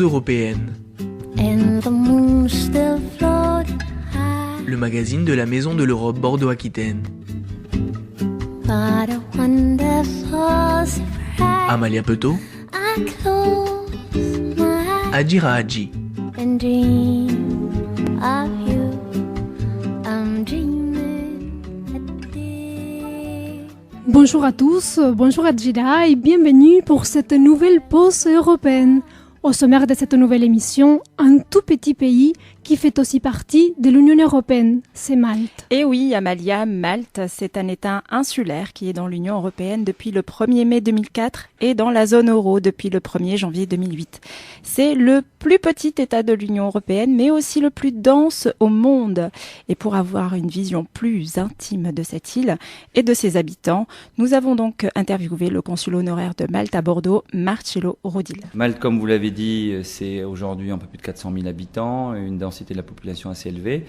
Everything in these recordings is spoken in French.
News européenne. And the moon still floating high. Le magazine de la Maison de l'Europe Bordeaux-Aquitaine. What a wonderful surprise. Amalia Petot, I close my eyes Adjira Hadji. and dream of you. I'm dreaming a day. Bonjour à tous, bonjour Adjira et bienvenue pour cette nouvelle pause européenne. Au sommaire de cette nouvelle émission, un tout petit pays qui fait aussi partie de l'Union européenne, c'est Malte. Et oui, Amalia, Malte, c'est un État insulaire qui est dans l'Union européenne depuis le 1er mai 2004 et dans la zone euro depuis le 1er janvier 2008. C'est le plus petit État de l'Union européenne, mais aussi le plus dense au monde. Et pour avoir une vision plus intime de cette île et de ses habitants, nous avons donc interviewé le consul honoraire de Malte à Bordeaux, Marcello Rodil. Malte, comme vous l'avez dit, c'est aujourd'hui un peu plus de 400 000 habitants, une densité de la population assez élevée.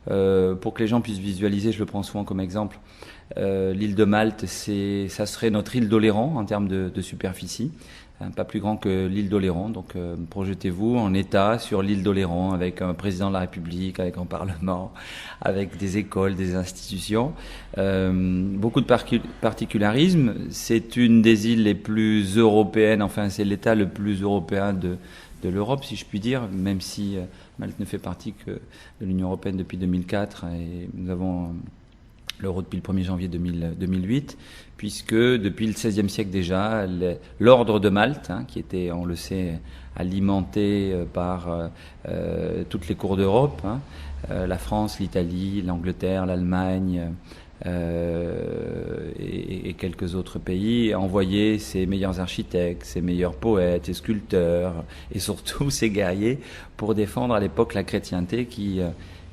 Pour que les gens puissent visualiser, je le prends souvent comme exemple, l'île de Malte, ça serait notre île d'Oléron en termes de superficie, pas plus grand que l'île d'Oléron. Donc projetez-vous en État sur l'île d'Oléron avec un président de la République, avec un parlement, avec des écoles, des institutions. Beaucoup de particularismes. C'est une des îles les plus européennes, enfin c'est l'État le plus européen de l'Europe, si je puis dire, même si Malte ne fait partie que de l'Union européenne depuis 2004 et nous avons l'euro depuis le 1er janvier 2008, puisque depuis le XVIe siècle déjà, l'ordre de Malte, qui était, on le sait, alimenté par toutes les cours d'Europe, la France, l'Italie, l'Angleterre, l'Allemagne, et quelques autres pays, envoyer ses meilleurs architectes, ses meilleurs poètes, ses sculpteurs et surtout ses guerriers pour défendre à l'époque la chrétienté qui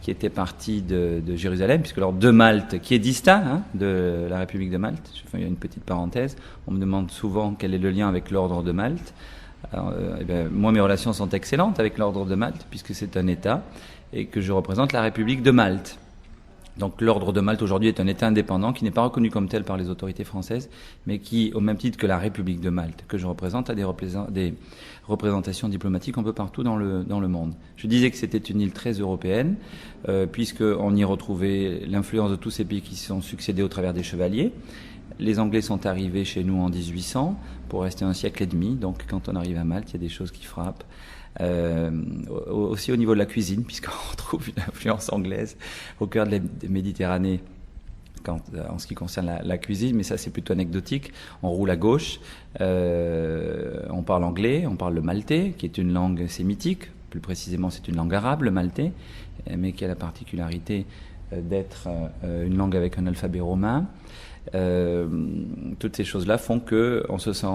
était partie de Jérusalem, puisque l'ordre de Malte, qui est distinct de la République de Malte, je fais une petite parenthèse, on me demande souvent quel est le lien avec l'ordre de Malte. Alors, moi, mes relations sont excellentes avec l'ordre de Malte, puisque c'est un État et que je représente la République de Malte. Donc l'ordre de Malte aujourd'hui est un État indépendant qui n'est pas reconnu comme tel par les autorités françaises, mais qui, au même titre que la République de Malte, que je représente, a des représentations diplomatiques un peu partout dans le monde. Je disais que c'était une île très européenne, puisqu'on y retrouvait l'influence de tous ces pays qui se sont succédés au travers des chevaliers. Les Anglais sont arrivés chez nous en 1800 pour rester un siècle et demi, donc quand on arrive à Malte, il y a des choses qui frappent. Aussi au niveau de la cuisine, puisqu'on retrouve une influence anglaise au cœur de la Méditerranée en ce qui concerne la cuisine, mais ça c'est plutôt anecdotique. On roule à gauche, on parle anglais, on parle le maltais, qui est une langue sémitique, plus précisément c'est une langue arabe, le maltais, mais qui a la particularité d'être une langue avec un alphabet romain. Toutes ces choses-là font que on se sent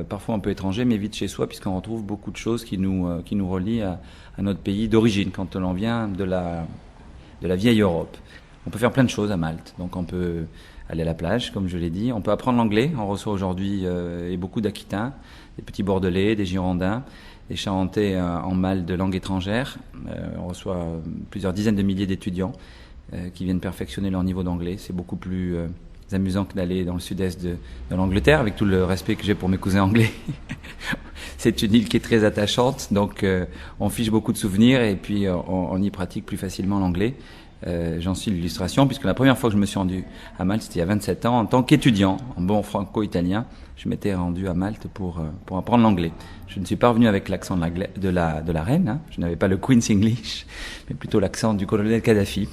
parfois un peu étranger, mais vite chez soi, puisqu'on retrouve beaucoup de choses qui nous relient à notre pays d'origine quand on vient de la vieille Europe. On peut faire plein de choses à Malte. Donc on peut aller à la plage, comme je l'ai dit. On peut apprendre l'anglais. On reçoit aujourd'hui et beaucoup d'Aquitains, des petits Bordelais, des Girondins, des Charentais en Malte de langue étrangère. On reçoit plusieurs dizaines de milliers d'étudiants qui viennent perfectionner leur niveau d'anglais. C'est beaucoup plus amusant que d'aller dans le sud-est de l'Angleterre, avec tout le respect que j'ai pour mes cousins anglais. C'est une île qui est très attachante, donc on fiche beaucoup de souvenirs et puis on y pratique plus facilement l'anglais. J'en suis l'illustration, puisque la première fois que je me suis rendu à Malte, c'était il y a 27 ans, en tant qu'étudiant, en bon franco-italien, je m'étais rendu à Malte pour apprendre l'anglais. Je ne suis pas revenu avec l'accent de la reine, je n'avais pas le Queen's English, mais plutôt l'accent du colonel Kadhafi.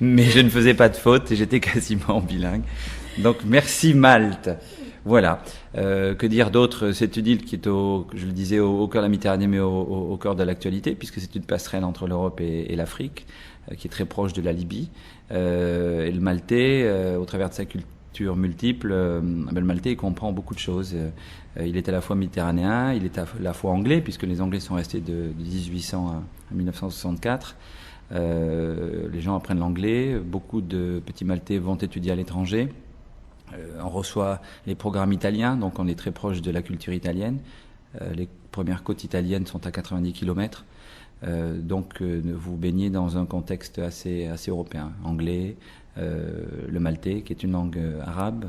Mais je ne faisais pas de faute et j'étais quasiment bilingue. Donc merci Malte. Voilà. Que dire d'autre? C'est une île qui est je le disais, au cœur de la Méditerranée, mais au cœur de l'actualité, puisque c'est une passerelle entre l'Europe et l'Afrique, qui est très proche de la Libye. Et le Maltais, au travers de sa culture multiple, le Maltais comprend beaucoup de choses. Il est à la fois méditerranéen, il est à la fois anglais, puisque les Anglais sont restés de 1800 à 1964. Les gens apprennent l'anglais. Beaucoup de petits Maltais vont étudier à l'étranger. On reçoit les programmes italiens, donc on est très proche de la culture italienne. Les premières côtes italiennes sont à 90 km. Donc vous baignez dans un contexte assez européen. Anglais, le maltais, qui est une langue arabe,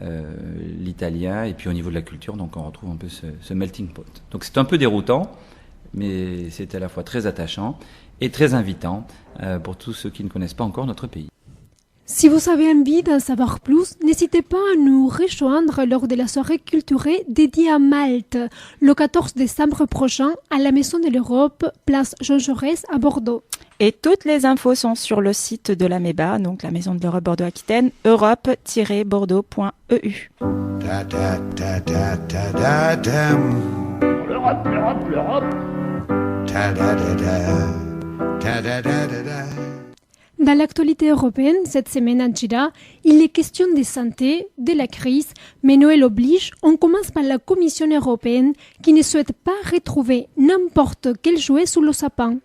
l'italien, et puis au niveau de la culture, donc on retrouve un peu ce melting pot. Donc c'est un peu déroutant, mais c'est à la fois très attachant et très invitant pour tous ceux qui ne connaissent pas encore notre pays. Si vous avez envie d'en savoir plus, n'hésitez pas à nous rejoindre lors de la soirée culturelle dédiée à Malte, le 14 décembre prochain, à la Maison de l'Europe, place Jean Jaurès à Bordeaux. Et toutes les infos sont sur le site de la MEBA, donc la Maison de l'Europe Bordeaux-Aquitaine, europe-bordeaux.eu. L'Europe. Dans l'actualité européenne, cette semaine à Gira, il est question de santé, de la crise, mais Noël oblige, on commence par la Commission européenne qui ne souhaite pas retrouver n'importe quel jouet sous le sapin.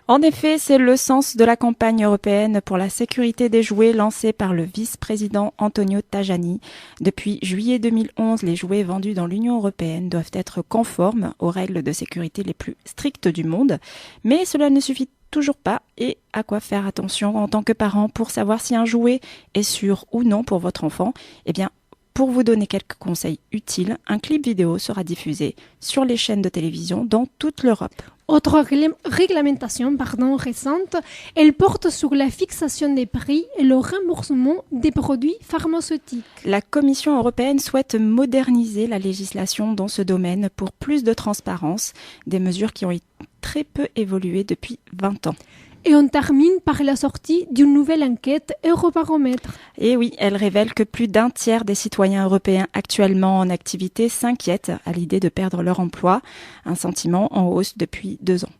En effet, c'est le sens de la campagne européenne pour la sécurité des jouets lancée par le vice-président Antonio Tajani. Depuis juillet 2011, les jouets vendus dans l'Union européenne doivent être conformes aux règles de sécurité les plus strictes du monde. Mais cela ne suffit toujours pas. Et à quoi faire attention en tant que parent pour savoir si un jouet est sûr ou non pour votre enfant? Eh bien, pour vous donner quelques conseils utiles, un clip vidéo sera diffusé sur les chaînes de télévision dans toute l'Europe. Autre réglementation récente, elle porte sur la fixation des prix et le remboursement des produits pharmaceutiques. La Commission européenne souhaite moderniser la législation dans ce domaine pour plus de transparence, des mesures qui ont très peu évolué depuis 20 ans. Et on termine par la sortie d'une nouvelle enquête Eurobaromètre. Et oui, elle révèle que plus d'un tiers des citoyens européens actuellement en activité s'inquiètent à l'idée de perdre leur emploi, un sentiment en hausse depuis 2 ans.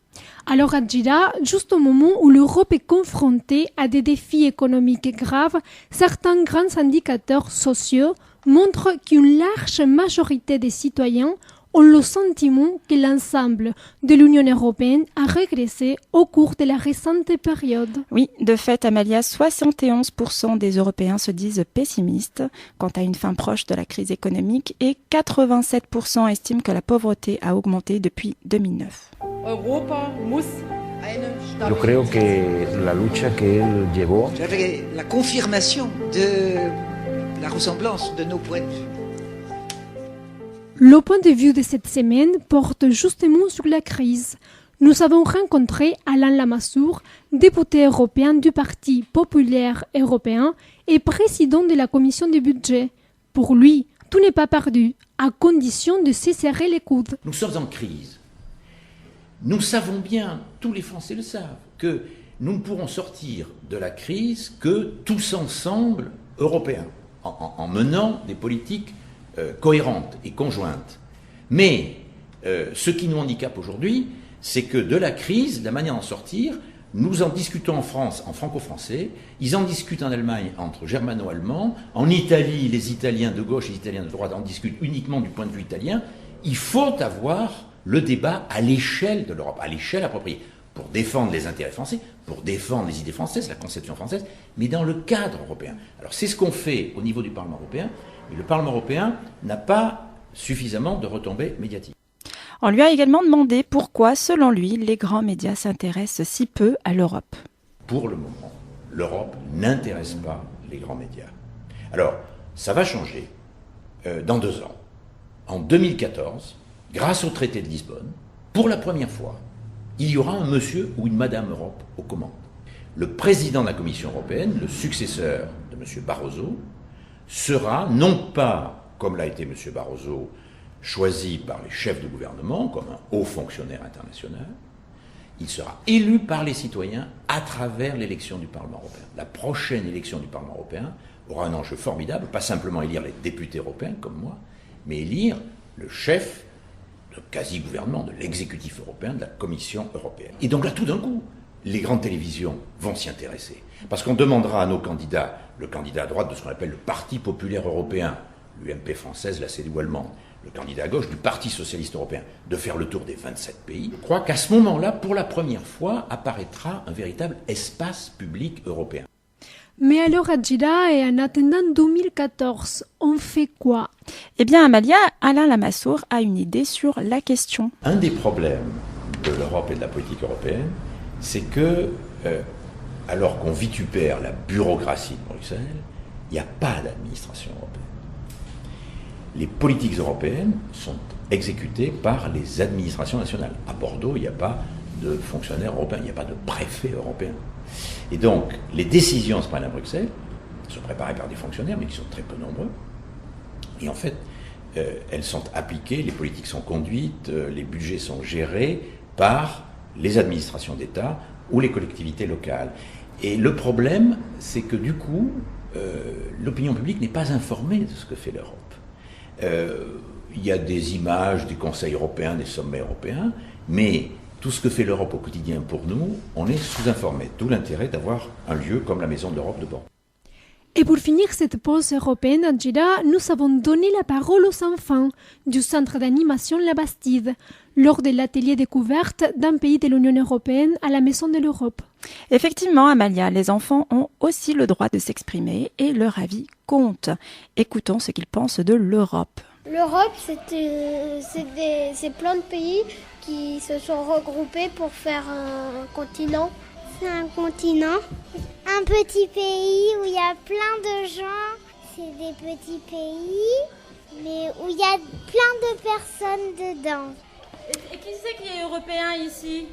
Alors à Gira, juste au moment où l'Europe est confrontée à des défis économiques graves, certains grands indicateurs sociaux montrent qu'une large majorité des citoyens ont le sentiment que l'ensemble de l'Union européenne a régressé au cours de la récente période. Oui, de fait, Amalia, 71% des Européens se disent pessimistes quant à une fin proche de la crise économique et 87% estiment que la pauvreté a augmenté depuis 2009. Yo creo que la lucha que él llevó. J'avais la confirmation de la ressemblance de nos points de vue. Le point de vue de cette semaine porte justement sur la crise. Nous avons rencontré Alain Lamassoure, député européen du Parti populaire européen et président de la commission des budgets. Pour lui, tout n'est pas perdu, à condition de se serrer les coudes. Nous sommes en crise. Nous savons bien, tous les Français le savent, que nous ne pourrons sortir de la crise que tous ensemble, Européens, en menant des politiques cohérentes et conjointes. Mais ce qui nous handicape aujourd'hui, c'est que de la crise, de la manière d'en sortir, nous en discutons en France, en franco-français, ils en discutent en Allemagne entre germano-allemands, en Italie, les Italiens de gauche et les Italiens de droite en discutent uniquement du point de vue italien. Il faut avoir le débat à l'échelle de l'Europe, à l'échelle appropriée, pour défendre les intérêts français, pour défendre les idées françaises, la conception française, mais dans le cadre européen. Alors c'est ce qu'on fait au niveau du Parlement européen, mais le Parlement européen n'a pas suffisamment de retombées médiatiques. On lui a également demandé pourquoi, selon lui, les grands médias s'intéressent si peu à l'Europe. Pour le moment, l'Europe n'intéresse pas les grands médias. Alors, ça va changer dans 2 ans. En 2014, grâce au traité de Lisbonne, pour la première fois, il y aura un monsieur ou une madame Europe aux commandes. Le président de la Commission européenne, le successeur de monsieur Barroso, sera non pas, comme l'a été M. Barroso, choisi par les chefs de gouvernement comme un haut fonctionnaire international, il sera élu par les citoyens à travers l'élection du Parlement européen. La prochaine élection du Parlement européen aura un enjeu formidable, pas simplement élire les députés européens comme moi, mais élire le chef de quasi-gouvernement, de l'exécutif européen, de la Commission européenne. Et donc là, tout d'un coup, les grandes télévisions vont s'y intéresser. Parce qu'on demandera à nos candidats, le candidat à droite de ce qu'on appelle le Parti populaire européen, l'UMP française, la CDU allemande, le candidat à gauche du Parti socialiste européen, de faire le tour des 27 pays. Je crois qu'à ce moment-là, pour la première fois, apparaîtra un véritable espace public européen. Mais alors à Gira et en attendant 2014, on fait quoi? Eh bien, Amalia, Alain Lamassoure a une idée sur la question. Un des problèmes de l'Europe et de la politique européenne, c'est que, alors qu'on vitupère la bureaucratie de Bruxelles, il n'y a pas d'administration européenne. les politiques européennes sont exécutées par les administrations nationales. À Bordeaux, il n'y a pas de fonctionnaires européens, il n'y a pas de préfet européen. Et donc, les décisions se prennent à Bruxelles, sont préparées par des fonctionnaires, mais qui sont très peu nombreux. Et en fait, elles sont appliquées, les politiques sont conduites, les budgets sont gérés par les administrations d'État ou les collectivités locales. Et le problème, c'est que du coup, l'opinion publique n'est pas informée de ce que fait l'Europe. Il y a des images des conseils européens, des sommets européens, mais tout ce que fait l'Europe au quotidien pour nous, on est sous-informé. D'où l'intérêt d'avoir un lieu comme la Maison de l'Europe de Bordeaux. Et pour finir cette pause européenne, Angela, nous avons donné la parole aux enfants du centre d'animation La Bastide lors de l'atelier découverte d'un pays de l'Union européenne à la Maison de l'Europe. Effectivement, Amalia, les enfants ont aussi le droit de s'exprimer et leur avis compte. Écoutons ce qu'ils pensent de l'Europe. L'Europe, c'est plein de pays qui se sont regroupés pour faire un continent. C'est un continent, un petit pays où il y a plein de gens. C'est des petits pays, mais où il y a plein de personnes dedans. Et qui c'est qui est européen ici ?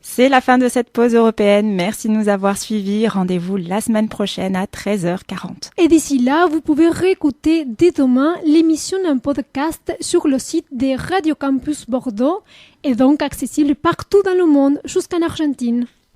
C'est la fin de cette pause européenne. Merci de nous avoir suivis. Rendez-vous la semaine prochaine à 13h40. Et d'ici là, vous pouvez réécouter dès demain l'émission en podcast sur le site de Radio Campus Bordeaux et donc accessible partout dans le monde jusqu'en Argentine.